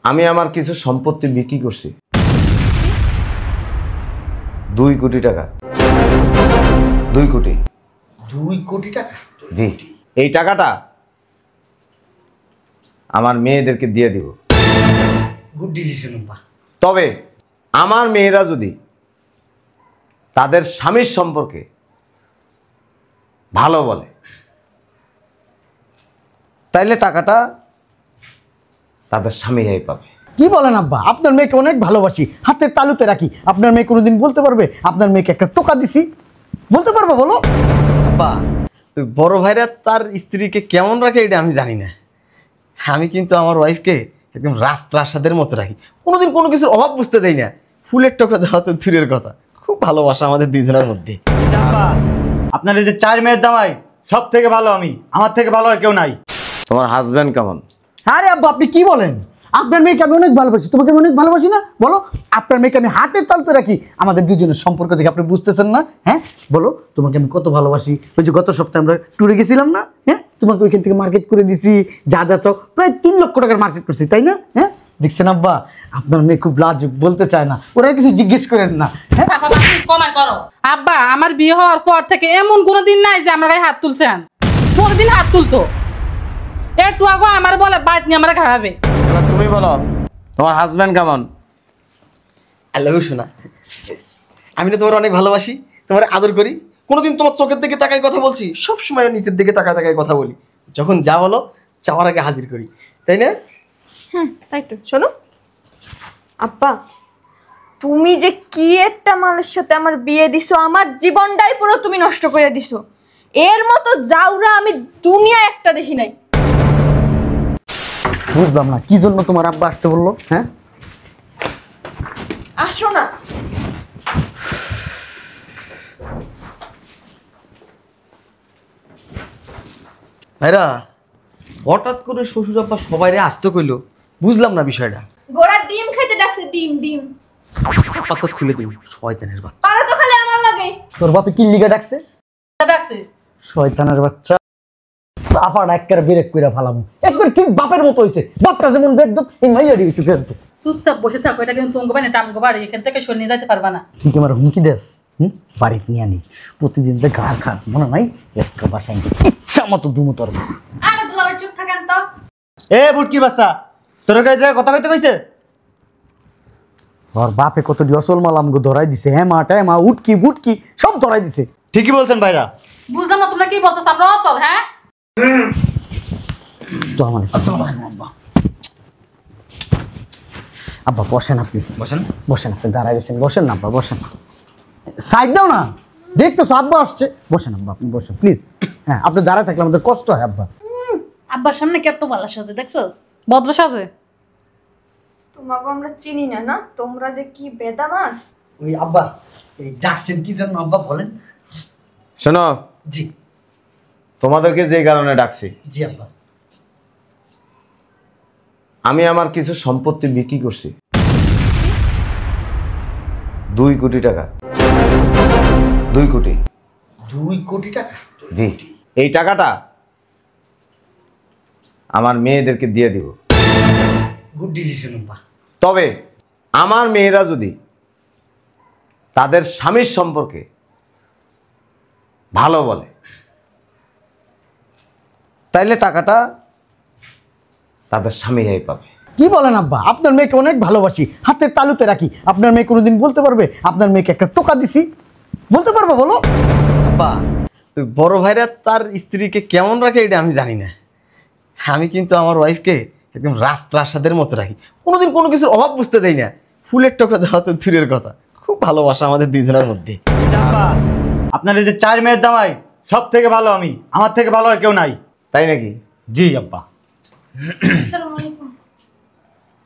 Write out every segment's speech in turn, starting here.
আমি আমার কিছু সম্পত্তি বিক্রি করছি 2 কোটি টাকা। 2 কোটি। 2 কোটি টাকা? জি, এই টাকাটা আমার মেয়েদেরকে দিয়ে দিব। গুড ডিসিশন আব্বা। তবে আমার মেয়েরা যদি তাদের স্বামীর সম্পর্কে ভালো বলে তাইলে টাকাটা তাদের স্বামীরাই পাবে। কি বলেন আব্বা? আপনার মেয়েকে অনেক ভালোবাসি, হাতের তালুতে রাখি। আপনার মেয়ে কোনোদিন বলতে পারবে আপনার মেয়েকে একটা টোকা দিছি? বলতে পারবে বলো? আব্বা, ওই বড় ভাইরা তার স্ত্রীকে কেমন রাখে এটা আমি জানি না। আমি কিন্তু আমার ওয়াইফকে একদম রাজপ্রাসাদের মতো রাখি, কোনোদিন কোনো কিছুর অভাব বুঝতে দেই না। ফুলের টোকা দেওয়া তো দূরের কথা, খুব ভালোবাসা আমাদের দুইজনের মধ্যে। আপনার এই যে 4 মেয়ের জামাই সব থেকে ভালো আমি, আমার থেকে ভালো আর কেউ নাই। তোমার হাজব্যান্ড কেমন? আরে আব্বা আপনি কি বলেন? আপনার মেয়েকে আমি অনেক ভালোবাসি, তোমাকে আমি অনেক ভালোবাসি না? বলো, আপনার মেয়েকে আমি হাতের তালুতে রাখি। আমাদের দুজনের সম্পর্ক দেখে আপনি বুঝতেছেন না? হ্যাঁ বলো, তোমাকে আমি কত ভালোবাসি। ওই যে গত সপ্তাহে আমরা ট্যুরে গেছিলাম না? হ্যাঁ, তোমাকে ওইখান থেকে মার্কেট করে দিছি, যা যা চাও প্রায় 3 লক্ষ টাকার মার্কেট করছি, তাই না? হ্যাঁ দেখছেন আব্বা, আপনার মেয়ে খুব লাজুক, বলতে চায় না। ওরা কিছু জিজ্ঞেস করেন না। হ্যাঁ কমাই করো আব্বা, আমার বিয়ে হওয়ার পর থেকে এমন কোনো দিন নাই যে আমার গায়ে হাত তুলছেন। প্রতিদিন হাত তুলতো। একটু আগে আমার বলে বাইক নিয়ে আমার খারাপে। এবার তুমি বলো, তোমার হাজব্যান্ড কেমন? আই লাভ ইউ সোনা। আমি না তোমার অনেক ভালোবাসি, তোমার আদর করি। কোনোদিন তোমার চোখের দিকে তাকাই কথা বলছি? সবসময় নিচের দিকে তাকায় তাকায় কথা বলি। যখন যা বলো চাওয়ার আগে হাজির করি, তাই না? তাই তো। শোনো আব্বা, তুমি যে কি একটা মানুষের সাথে আমার বিয়ে দিছো, আমার জীবনটাই পুরো তুমি নষ্ট করে দিছো। এর মতো জাউরা আমি দুনিয়া একটা দেখি নাই। বুঝলাম না কি জন্য তোমার আব্বা আসতে বললো। হ্যাঁ আসো না। ভাইরা, হঠাৎ করে শ্বশুর আব্বা সবাই আসতে কইলো, বুঝলাম না বিষয়টা। গোড়ার ডিম খাইতে ডাকছে, ডিম ডিম। পাতা খুলে দিন, শয়তানের বাচ্চা। পারো তো খালি আমার লাগে। তোর বাপে কি লিগা ডাকছে? ডাকছে শয়তানের বাচ্চা, সাফাটা একবার ব্রেক কইরা ফালামু। একবার ঠিক বাপের মতো হইছে। বাপটা যেমন বেদ্য, এই মাইয়াডি হইছে বেদ্য। চুপচাপ বসে থাকো, এটা কিন্তু তোমাকে বানি টামগো বাড়ি, এখান থেকে সরে নিয়ে যেতে পারবা না। তুই কি আমার হুমকি দেস? বাড়ি নিয়ে আনি, প্রতিদিন যে গাড় খাস মনে নাই? এসকা বাসায় ইচ্ছা মতো দুমু তোর। আরে দুলাভাই চুপ থাকেন তো। এ বুটকির বাচ্চা, তোর কাছে কথা কইতে কইছে? ওর বাপে কত অসল মাল আমগো ধরাই দিছে। হ্যাঁ মা টাই মা, উটকি বুটকি সব ধরাই দিছে। ঠিকই বলছেন ভাইরা। বুঝলাম না তোমরা কি বলতেছ, আমরা অসল? হ্যাঁ আসসালামু আলাইকুম আব্বা। আব্বা বসেন, আপনি বসেন। বসেন, আপনি দাঁড়ায় গেছেন, বসেন না আব্বা, বসেন। সাইড দাও না, দেখতেছো আব্বা আসছে। বসেন আব্বা, আপনি বসেন প্লিজ। হ্যাঁ, আপনি দাঁড়ায় থাকলে আমাদের কষ্ট হয় আব্বা। আব্বার সামনে কত ভালো সাজে দেখছস? ভদ্র সাজে। তোমাকে আমরা চিনি না, না তোমরা যে কি বেদামাস। ওই আব্বা, এই ডাকছেন কি জন্য আব্বা বলেন? শোনো, জি তোমাদেরকে যে কারণে ডাকছি, জি আব্বা। আমি আমার কিছু সম্পত্তি বিক্রি করছি 2 কোটি টাকা। 2 কোটি। 2 কোটি টাকা? জি, এই টাকাটা আমার মেয়েদেরকে দিয়ে দিব। গুড ডিসিশন আব্বা। তবে আমার মেয়েরা যদি তাদের স্বামীর সম্পর্কে ভালো বলে তাইলে টাকাটা তাদের স্বামীরাই পাবে। কি বলেন আব্বা? আপনার মেয়েকে অনেক ভালোবাসি, হাতের তালুতে রাখি। আপনার মেয়ে কোনোদিন বলতে পারবে আপনার মেয়েকে একটা টোকা দিছি? বলতে পারবে বলো? আব্বা, ওই বড় ভাইরা তার স্ত্রীকে কেমন রাখে এটা আমি জানি না। আমি কিন্তু আমার ওয়াইফকে একদম রাজপ্রাসাদের মতো রাখি, কোনোদিন কোনো কিছুর অভাব বুঝতে দেই না। ফুলের টোকা দেওয়া তো দূরের কথা, খুব ভালোবাসা আমাদের দুইজনের মধ্যে। আপনার এই যে 4 মেয়ের জামাই সব থেকে ভালো আমি, আমার থেকে ভালো আর কেউ নাই। তাই নাকি? জি আব্বা। আসসালামু আলাইকুম।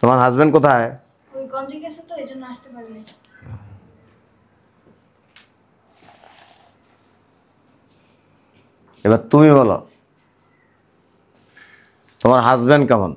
তোমার হাজবেন্ড কোথায়? ওই গঞ্জে গেছে তো, এজন্য আসতে পারেনি। এবার তুমি বলো, তোমার হাজবেন্ড কেমন?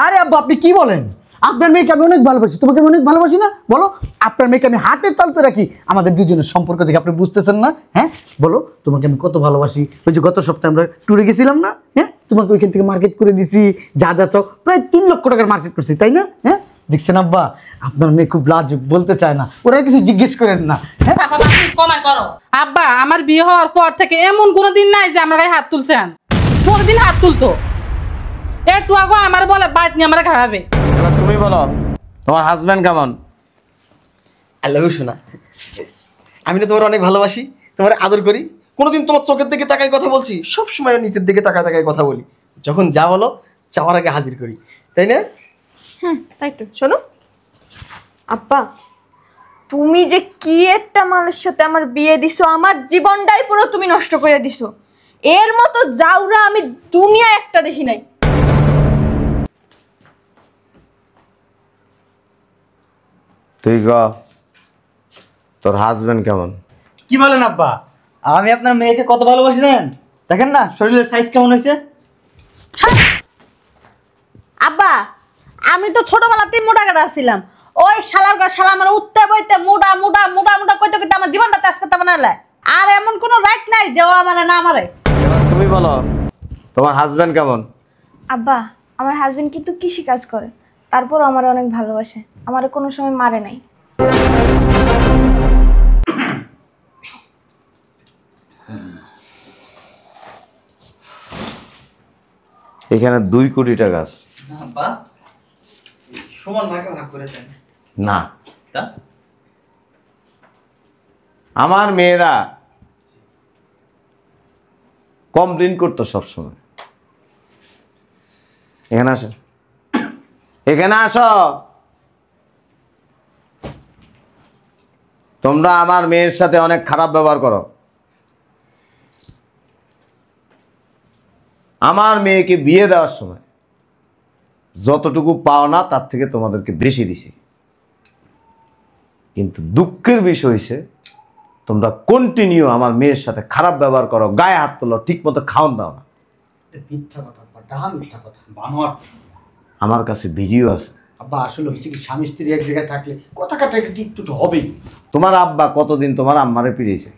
আরে আব্বা আপনি কি বলেন? আপনার মেয়েকে আমি অনেক ভালোবাসি, তোমাকে আমি অনেক ভালোবাসি না? বলো, আপনার মেয়েকে আমি হাতের তালুতে রাখি। আমাদের দুজনের সম্পর্ক দেখে আপনি বুঝতেছেন না? হ্যাঁ বলো, তোমাকে আমি কত ভালোবাসি। ওই যে গত সপ্তাহে আমরা ট্যুরে গেছিলাম না? হ্যাঁ, তোমাকে ওইখান থেকে মার্কেট করে দিছি, যা যা চাও প্রায় 3 লক্ষ টাকার মার্কেট করছি, তাই না? হ্যাঁ দেখছেন আব্বা, আপনার মেয়ে খুব লাজুক, বলতে চায় না। ওরা কিছু জিজ্ঞেস করেন না, হ্যাঁ? চাপা বাকি কমাই করো। আব্বা আমার বিয়ে হওয়ার পর থেকে এমন কোনো দিন নাই যে আমার গায়ে হাত তুলছেন। প্রতিদিন হাত তুলতো। একটু আগে আমার বলে বাইত নিয়ে আমার খাওয়াবে। এবার তুমি বলো তোমার হাজবেন্ড কেমন? আই লাভ ইউ সোনা। আমি না তোমার অনেক ভালোবাসি, তোমার আদর করি। কোনোদিন তোমার চোখের দিকে তাকাই কথা বলছি? সবসময় নিচের দিকে তাকায় তাকায় কথা বলি। যখন যা বলো চাওয়ার আগে হাজির করি, তাই না? তাই তো। শোনো আব্বা, তুমি যে কি একটা মানুষের সাথে আমার বিয়ে দিছো, আমার জীবনটাই পুরো তুমি নষ্ট করে দিছো। এর মতো জাউরা আমি দুনিয়া একটা দেখি নাই। তুই গ তোর হাজবেন্ড কেমন? কি বলেন আব্বা? আমি আপনার মেয়েকে কত ভালোবাসি জানেন? দেখেন না শরীরের সাইজ কেমন হয়েছে। আব্বা আমি তো ছোটবেলাতেই মোটা কাটা ছিলাম। ওই শালার গা শালা আমার উঠতে বইতে মোটা মোটা মোটা মোটা কইতে কইতে আমার জীবনটা তেজপাতা বানালে। আর এমন কোনো রাইট নাই যে ও মানে না আমারে। এবার তুমি বলো তোমার হাজবেন্ড কেমন? আব্বা আমার হাজবেন্ড কিন্তু কৃষি কাজ করে, তারপর আমার অনেক ভালোবাসে, আমার কোনো সময় মারে নাই। এখানে 2 কোটি টাকা আছে। আব্বা সমান ভাগে ভাগ করে দেন না, তা আমার মেয়েরা কমপ্লেন করতো সবসময়। এখানে আসো, এখানে আসো। তোমরা আমার মেয়ের সাথে অনেক খারাপ ব্যবহার করো। আমার মেয়েকে বিয়ে দেওয়ার সময় যতটুকু পাও না তার থেকে তোমাদেরকে বেশি দিছি, কিন্তু দুঃখের বিষয় হয়েছে তোমরা কন্টিনিউ আমার মেয়ের সাথে খারাপ ব্যবহার করো, গায়ে হাত তোলো, ঠিক মতো খাওয়ান দাও না। মিথ্যা কথা আব্বা, ডাহা মিথ্যা কথা, বানোয়ার। আমার কাছে ভিডিও আছে। আব্বা আসলে হয়েছে কি, স্বামী স্ত্রী এক জায়গায় থাকলে কথা কাটাকাটি একটু তো হবেই। তোমার আব্বা কতদিন তোমার আম্মারে পিড়িয়েছে?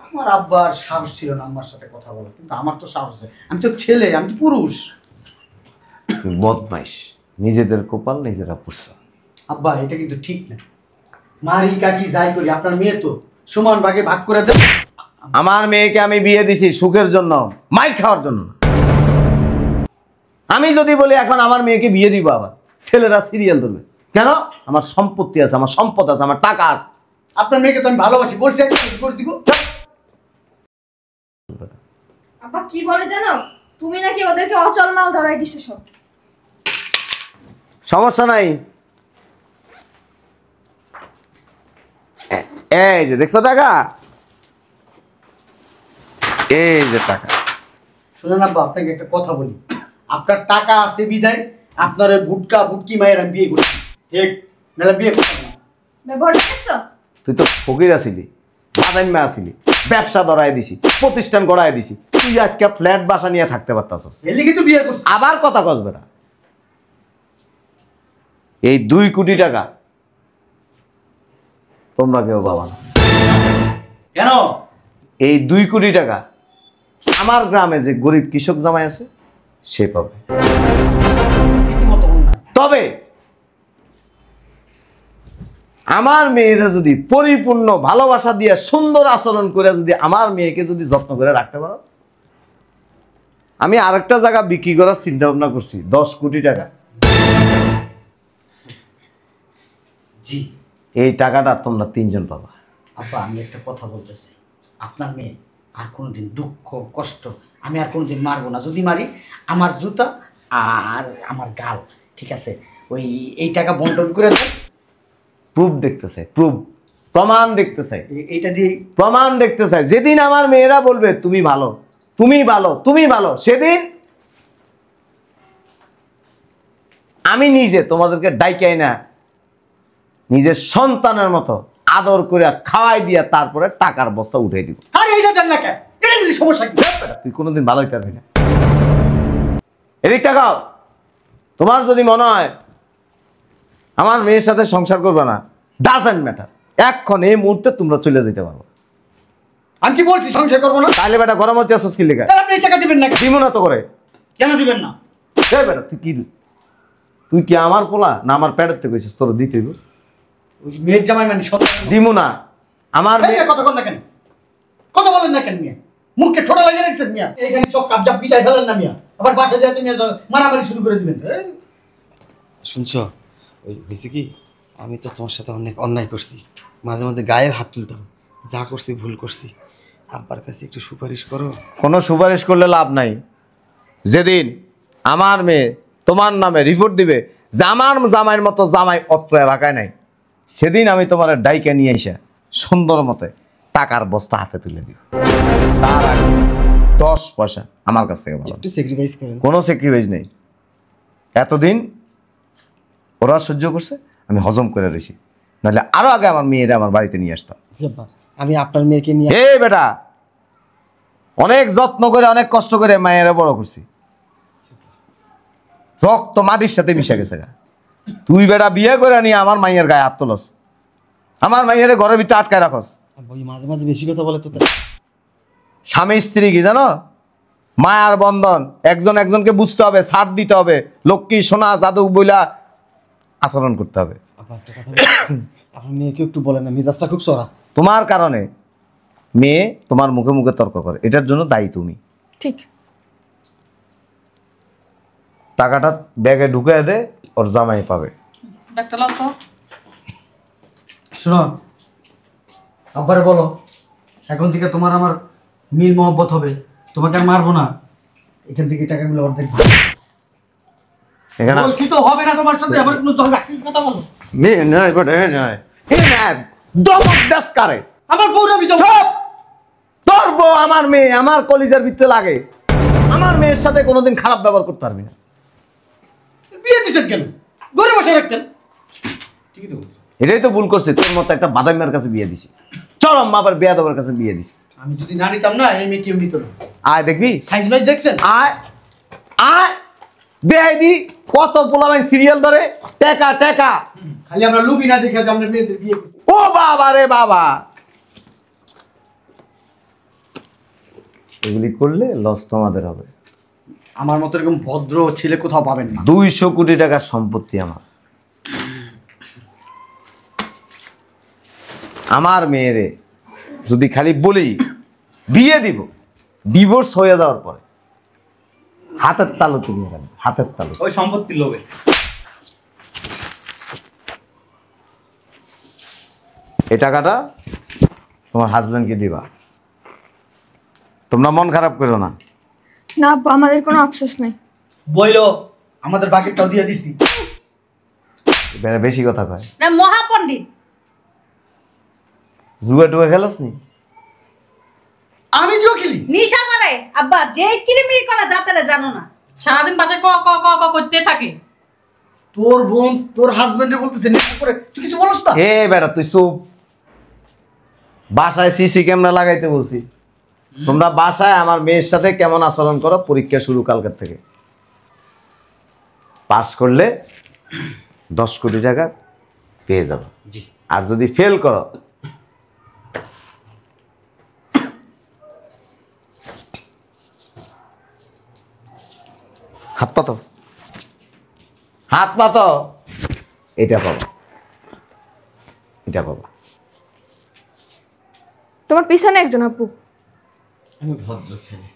আমার আব্বার সাহস ছিল না আম্মার সাথে কথা বলার, কিন্তু আমার তো সাহস আছে। আমি তো ছেলে, আমি তো পুরুষ। তুমি বদমাইশ, নিজেদের কপাল নিজেরা পুষছো। আব্বা এটা কিন্তু ঠিক না। মারি কাটি যাই করি, আপনার মেয়ে তো সমান ভাগে ভাগ করে দেন। আমার মেয়েকে আমি বিয়ে দিছি সুখের জন্য, মাই খাওয়ার জন্য না। আমি যদি বলি এখন আমার মেয়েকে বিয়ে দিব, আবার ছেলেরা সিরিয়াল ধরবে কেন? আমার সম্পত্তি আছে, আমার সম্পদ আছে, আমার টাকা আছে। আপনার মেয়েকে তো আমি ভালোবাসি, বলছি একটা করে দিব। আব্বা কি বলে জানো, তুমি নাকি ওদেরকে অচল মাল ধরাই দিছো সব। সমস্যা নাই। এই যে দেখছো টাকা, এই যে টাকা। শুনুন আব্বা, আপনাকে একটা কথা বলি। আপনার টাকা আছে বিদায় আপনার ওই বুটকা বুটকি মায়ের আমি বিয়ে করছি, ঠিক নাহলে বিয়ে করতাম না। ব্যবহারটা দেখছো? তুই তো ফকির আছিলি, বাদাইমা আছিলি, ব্যবসা ধরাই দিছি, প্রতিষ্ঠান গড়াই দিছি, তুই আজকে ফ্ল্যাট বাসা নিয়ে থাকতে পারতাছস। এর লিগে তো বিয়ে করছি। আবার কথা কসবে না। এই 2 কোটি টাকা তোমরা কেউ পাবা না। কেন? এই 2 কোটি টাকা আমার গ্রামে যে গরিব কৃষক জামাই আছে সে পাবে। রীতিমতো অন্যায়। তবে আমার মেয়েরা যদি পরিপূর্ণ ভালোবাসা দিয়ে সুন্দর আচরণ করে যদি আমার মেয়েকে যদি যত্ন করে রাখতে পারো, আমি আরেকটা জায়গা বিক্রি করার চিন্তা ভাবনা করছি, 10 কোটি টাকা। জি এই টাকাটা তোমরা 3 জন পাবা। আব্বা আমি একটা কথা বলতে চাই, আপনার মেয়ে আর কোনোদিন দুঃখ কষ্ট আমি আর কোনোদিন মারবো না। যদি মারি আমার জুতা আর আমার গাল, ঠিক আছে? ওই এই টাকা বন্টন করে দেন। প্রুফ দেখতে চাই, প্রুফ, প্রমাণ দেখতে চাই, এইটা দিয়ে প্রমাণ দেখতে চাই। যেদিন আমার মেয়েরা বলবে তুমি ভালো, তুমি ভালো, তুমি ভালো, সেদিন আমি নিজে তোমাদেরকে ডাইকাই না নিজের সন্তানের মতো আদর করে খাওয়াই দিয়া তারপরে টাকার বস্তা উঠাই দিব। আরে এইটা দেন না কেন? এটা দিলে সমস্যা কি? তুই কোনোদিন ভালো হইতে পারবি না। এদিক তাকাও। তোমার যদি মনে হয় আমার মেয়ের সাথে সংসার করবে না, ডাজেন্ট ম্যাটার, এখন এই মুহূর্তে তোমরা চলে যেতে পারবো। আমি কি বলছি সংসার করবো না? তাহলে বেটা গরম হতে আসছিস কি লেখা? তাহলে আপনি এই টাকা দিবেন না কেন? দিব না তো করে। কেন দিবেন না? এই বেটা তুই কি তুই কি আমার পোলা না আমার পেটের থেকে কইছিস তোর দিতে হইব? ওই যে মেয়ের জামাই মানে সত্য দিমু না। আমার মেয়ে কথা কন না কেন, কথা বলেন না কেন মিয়া? মুখে ছোটা লাগিয়ে রাখছেন মিয়া, এখানে সব কাবজা পিটাই ফেলেন না মিয়া, আবার বাসায় যেতে নিয়ে মারামারি শুরু করে দিবেন। শুনছো, ওই হয়েছে কি, আমি তো তোমার সাথে অনেক অন্যায় করছি, মাঝে মাঝে গায়ে হাত তুলতাম, যা করছি ভুল করছি, আব্বার কাছে একটু সুপারিশ করো। কোনো সুপারিশ করলে লাভ নাই। যেদিন আমার মেয়ে তোমার নামে রিপোর্ট দিবে যে আমার জামাইয়ের মতো জামাই অত্র এলাকায় নাই, সেদিন আমি তোমার ডাইকে নিয়ে এসে সুন্দর মতে টাকার বস্তা হাতে তুলে দিব। তার আগে 10 পয়সা আমার কাছ থেকে ভালো। একটু স্যাক্রিফাইস করেন। কোনো স্যাক্রিফাইস নেই। এতদিন ওরা সহ্য করছে, আমি হজম করে রয়েছি, নাহলে আরো আগে আমার মেয়েরা আমার বাড়িতে নিয়ে আসতাম। আমি আপনার মেয়েকে নিয়ে হে বেটা, অনেক যত্ন করে অনেক কষ্ট করে মায়েরা বড় করছি, রক্ত মাটির সাথে মিশে গেছে। তুই বেটা বিয়ে করে নিয়ে আমার মাইয়ের গায়ে হাত তোলস, আমার মাইয়ের ঘরের ভিতরে আটকায় রাখস। ওই মাঝে মাঝে বেশি কথা বলে তো। স্বামী স্ত্রী কি জানো? মায়ার বন্ধন, একজন একজনকে বুঝতে হবে, ছাড় দিতে হবে, লক্ষ্মী সোনা জাদু বইলা আচরণ করতে হবে। আপনার মেয়েকে একটু বলেন না, মেজাজটা খুব চড়া। তোমার কারণে মেয়ে তোমার মুখে মুখে তর্ক করে, এটার জন্য দায়ী তুমি। ঠিক। টাকাটা ব্যাগে ঢুকে দে, ওর জামাই পাবে। ব্যাগটা লাও তো। শোনো, আব্বারে বলো এখন থেকে তোমার আমার মিল মহব্বত হবে, তোমাকে আর মারবো না, এখান থেকে টাকাগুলো অর্ধেক ভাগ। এখানে বলছি তো হবে না তোমার সাথে আমার কোনো ঝগড়া। কথা বলো। মেয়ে নয় বটে, নয় এ নয় দমক দাস করে। আমার বউরা আমি তো চুপ! তোর বউ আমার মেয়ে, আমার কলিজার ভিতরে লাগে। আমার মেয়ের সাথে কোনোদিন খারাপ ব্যবহার করতে পারবি না। বিয়ে দিছেন কেন? ঘরে বসে রাখতেন। ঠিকই তো বলছো। এটাই তো ভুল করছে, তোর মতো একটা বাদামের কাছে বিয়ে দিছি, চরম আবার বেয়াদবের কাছে বিয়ে দিছি। আমি যদি না নিতাম না, এই মেয়ে কেউ নিত না। আয় দেখবি, সাইজ ভাইজ দেখছেন? আয় আয় দেখাই দি কত পোলাবাই সিরিয়াল ধরে টেকা টেকা। খালি আমরা লুবি না দেখে যে আমরা মেয়েদের বিয়ে করছি। ও বাবা রে বাবা, এগুলি করলে লস তোমাদের হবে। আমার মতো এরকম ভদ্র ছেলে কোথাও পাবেন না। 200 কোটি টাকার সম্পত্তি আমার। আমার মেয়েরে যদি খালি বলি বিয়ে দিব, ডিভোর্স হয়ে যাওয়ার পরে হাতের তালু তুমি রাখবে, হাতের তালু। ওই সম্পত্তির লোভে। এই টাকাটা তোমার হাজবেন্ডকে দিবা। তোমরা মন খারাপ করো না। না আব্বা, আমাদের কোনো আফসোস নাই। বইলো আমাদের বাকেটটাও দিয়ে দিছি। এবারে বেশি কথা কয়। না মহাপণ্ডিত। জুয়া টুয়া খেলাস নি? আমি দিও খেলি। নিশা করে আব্বা, যে কিরিমিরি করে দাঁতারে জানো না। সারাদিন বাসায় ক ক ক ক করতে থাকে। তোর বোন তোর হাজবেন্ডে বলতেছে নেশা করে, তুই কিছু বলছ না? এ বেটা তুই চুপ। বাসায় সিসি ক্যামেরা লাগাইতে বলছি। তোমরা বাসায় আমার মেয়ের সাথে কেমন আচরণ করো, পরীক্ষা শুরু কালকের থেকে। পাস করলে 10 কোটি টাকা পেয়ে যাবো। জি। আর যদি ফেল করো হাত পাতো, হাত পাতো, এটা পাবো, এটা পাবো। তোমার পিছনে একজন আপু, আমি ভদ্র ছেলে।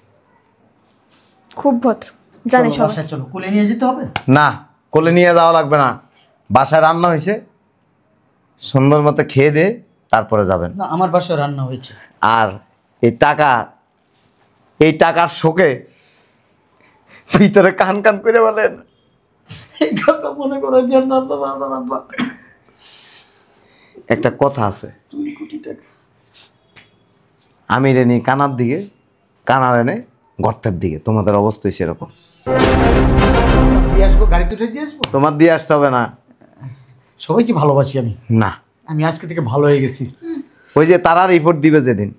খুব ভদ্র, জানে চলো, সবাই। বাসায় চলো, কোলে নিয়ে যেতে হবে। না, কোলে নিয়ে যাওয়া লাগবে না। বাসায় রান্না হয়েছে, সুন্দর মতো খেয়ে দে, তারপরে যাবেন। না, আমার বাসায় রান্না হয়েছে। আর এই টাকার শোকে ভিতরে কান কান করে বলেন এই কথা মনে করে দেন না আব্বা, বারবার আব্বা। একটা কথা আছে, 2 কোটি টাকা। আমি রেনি কানার দিকে, কানার এনে গর্তের দিকে। তোমাদের অবস্থাই সেরকম। দিয়ে আসবো, গাড়িতে উঠে দিয়ে আসবো। তোমার দিয়ে আসতে হবে না। সবাইকে ভালোবাসি আমি। না, আমি আজকে থেকে ভালো হয়ে গেছি। ওই যে তারা রিপোর্ট দিবে যেদিন,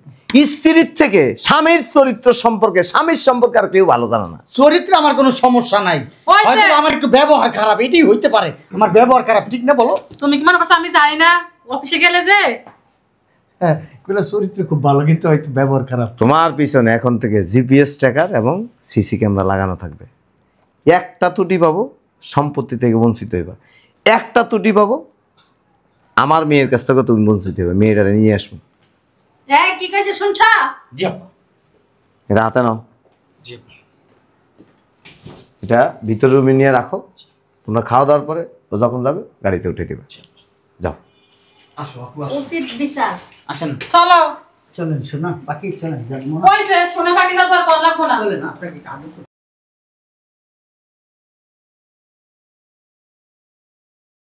স্ত্রীর থেকে স্বামীর চরিত্র সম্পর্কে, স্বামীর সম্পর্কে আর কেউ ভালো জানে না। চরিত্রে আমার কোনো সমস্যা নাই, হয়েছে। হয়তো আমার একটু ব্যবহার খারাপ, এটাই হইতে পারে। আমার ব্যবহার খারাপ, ঠিক না বলো? তুমি কি মনে করছো আমি জানি না অফিসে গেলে যে? হ্যাঁ, চরিত্র খুব ভালো, কিন্তু হয়তো ব্যবহার খারাপ। তোমার পিছনে এখন থেকে জিপিএস ট্র্যাকার এবং সিসি ক্যামেরা লাগানো থাকবে। একটা ত্রুটি পাবো, সম্পত্তি থেকে বঞ্চিত হইবা। একটা ত্রুটি পাবো, আমার মেয়ের কাছ থেকে তুমি বঞ্চিত হবে। মেয়েটা নিয়ে আসবো। এই কি কইছে শুনছো? জি আব্বা। এটা হাতে নাও, জি আব্বা। এটা ভিতরে রুমে নিয়ে রাখো। তোমরা খাওয়া দাওয়ার পরে ও যখন যাবে গাড়িতে উঠে দেবে। যাও। আসো আপু, আসো। উচিত বিচার। আসেন। চলো চলেন শোনা বাকি চলেন কইছে শোনা বাকি যাবো আর কল লাগবো না। চলেন আপনাকে